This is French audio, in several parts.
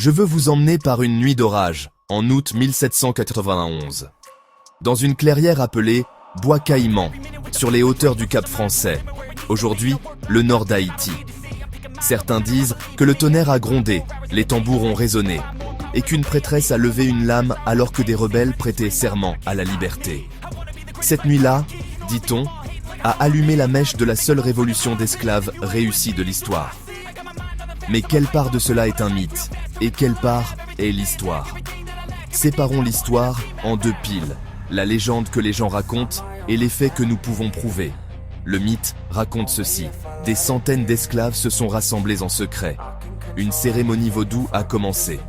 Je veux vous emmener par une nuit d'orage, en août 1791. Dans une clairière appelée Bois Caïman, sur les hauteurs du Cap Français, aujourd'hui le nord d'Haïti. Certains disent que le tonnerre a grondé, les tambours ont résonné, et qu'une prêtresse a levé une lame alors que des rebelles prêtaient serment à la liberté. Cette nuit-là, dit-on, a allumé la mèche de la seule révolution d'esclaves réussie de l'histoire. Mais quelle part de cela est un mythe, et quelle part est l'histoire? Séparons l'histoire en deux piles, la légende que les gens racontent et les faits que nous pouvons prouver. Le mythe raconte ceci: des centaines d'esclaves se sont rassemblés en secret. Une cérémonie vaudou a commencé.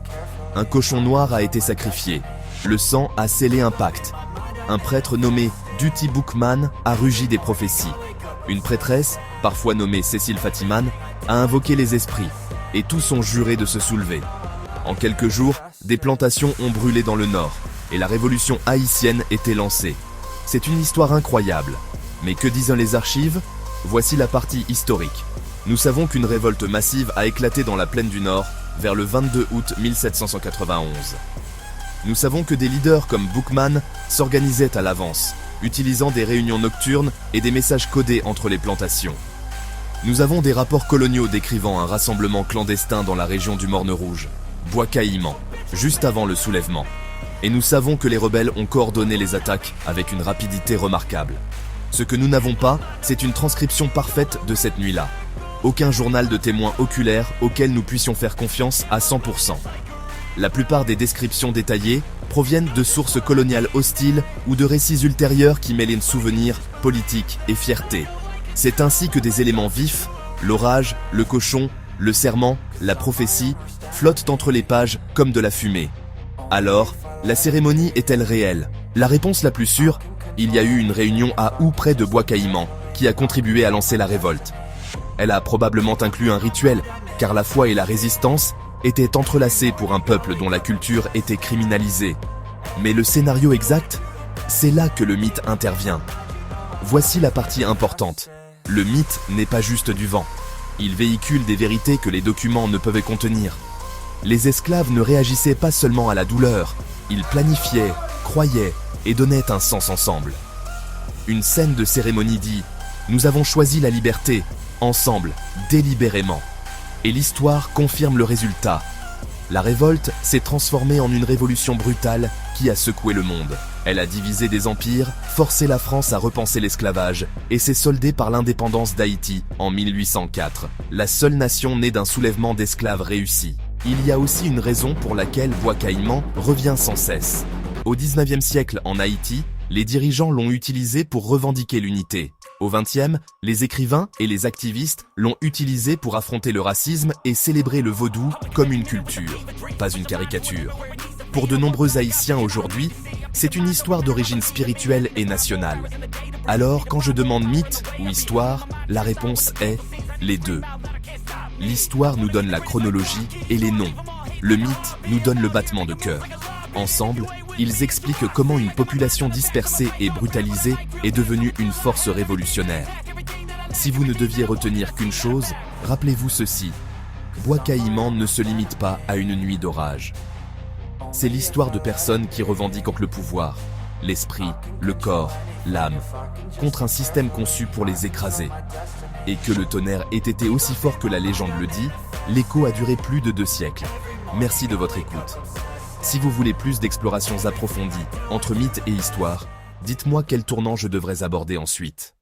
Un cochon noir a été sacrifié. Le sang a scellé un pacte. Un prêtre nommé Duty Boukman a rugi des prophéties. Une prêtresse, parfois nommée Cécile Fatiman, a invoqué les esprits, et tous ont juré de se soulever. En quelques jours, des plantations ont brûlé dans le nord, et la révolution haïtienne était lancée. C'est une histoire incroyable. Mais que disent les archives? Voici la partie historique. Nous savons qu'une révolte massive a éclaté dans la plaine du Nord vers le 22 août 1791. Nous savons que des leaders comme Boukman s'organisaient à l'avance, utilisant des réunions nocturnes et des messages codés entre les plantations. Nous avons des rapports coloniaux décrivant un rassemblement clandestin dans la région du Morne Rouge, Bois Caïman, juste avant le soulèvement. Et nous savons que les rebelles ont coordonné les attaques avec une rapidité remarquable. Ce que nous n'avons pas, c'est une transcription parfaite de cette nuit-là. Aucun journal de témoins oculaires auquel nous puissions faire confiance à 100%. La plupart des descriptions détaillées proviennent de sources coloniales hostiles ou de récits ultérieurs qui mêlent souvenirs, politique et fierté. C'est ainsi que des éléments vifs, l'orage, le cochon, le serment, la prophétie, flottent entre les pages comme de la fumée. Alors, la cérémonie est-elle réelle? La réponse la plus sûre: il y a eu une réunion à ou près de Bois Caïman qui a contribué à lancer la révolte. Elle a probablement inclus un rituel, car la foi et la résistance étaient entrelacées pour un peuple dont la culture était criminalisée. Mais le scénario exact, c'est là que le mythe intervient. Voici la partie importante. Le mythe n'est pas juste du vent. Il véhicule des vérités que les documents ne peuvent contenir. Les esclaves ne réagissaient pas seulement à la douleur, ils planifiaient, croyaient et donnaient un sens ensemble. Une scène de cérémonie dit « Nous avons choisi la liberté, ensemble, délibérément ». Et l'histoire confirme le résultat. La révolte s'est transformée en une révolution brutale qui a secoué le monde. Elle a divisé des empires, forcé la France à repenser l'esclavage et s'est soldée par l'indépendance d'Haïti en 1804, la seule nation née d'un soulèvement d'esclaves réussi. Il y a aussi une raison pour laquelle Bois Caïman revient sans cesse. Au XIXe siècle en Haïti, les dirigeants l'ont utilisé pour revendiquer l'unité. Au XXe, les écrivains et les activistes l'ont utilisé pour affronter le racisme et célébrer le vaudou comme une culture, pas une caricature. Pour de nombreux Haïtiens aujourd'hui, c'est une histoire d'origine spirituelle et nationale. Alors, quand je demande mythe ou histoire, la réponse est les deux. L'histoire nous donne la chronologie et les noms. Le mythe nous donne le battement de cœur. Ensemble, ils expliquent comment une population dispersée et brutalisée est devenue une force révolutionnaire. Si vous ne deviez retenir qu'une chose, rappelez-vous ceci: Bois Caïman ne se limite pas à une nuit d'orage. C'est l'histoire de personnes qui revendiquent le pouvoir, l'esprit, le corps, l'âme, contre un système conçu pour les écraser. Et que le tonnerre ait été aussi fort que la légende le dit, l'écho a duré plus de 2 siècles. Merci de votre écoute. Si vous voulez plus d'explorations approfondies entre mythes et histoire, dites-moi quel tournant je devrais aborder ensuite.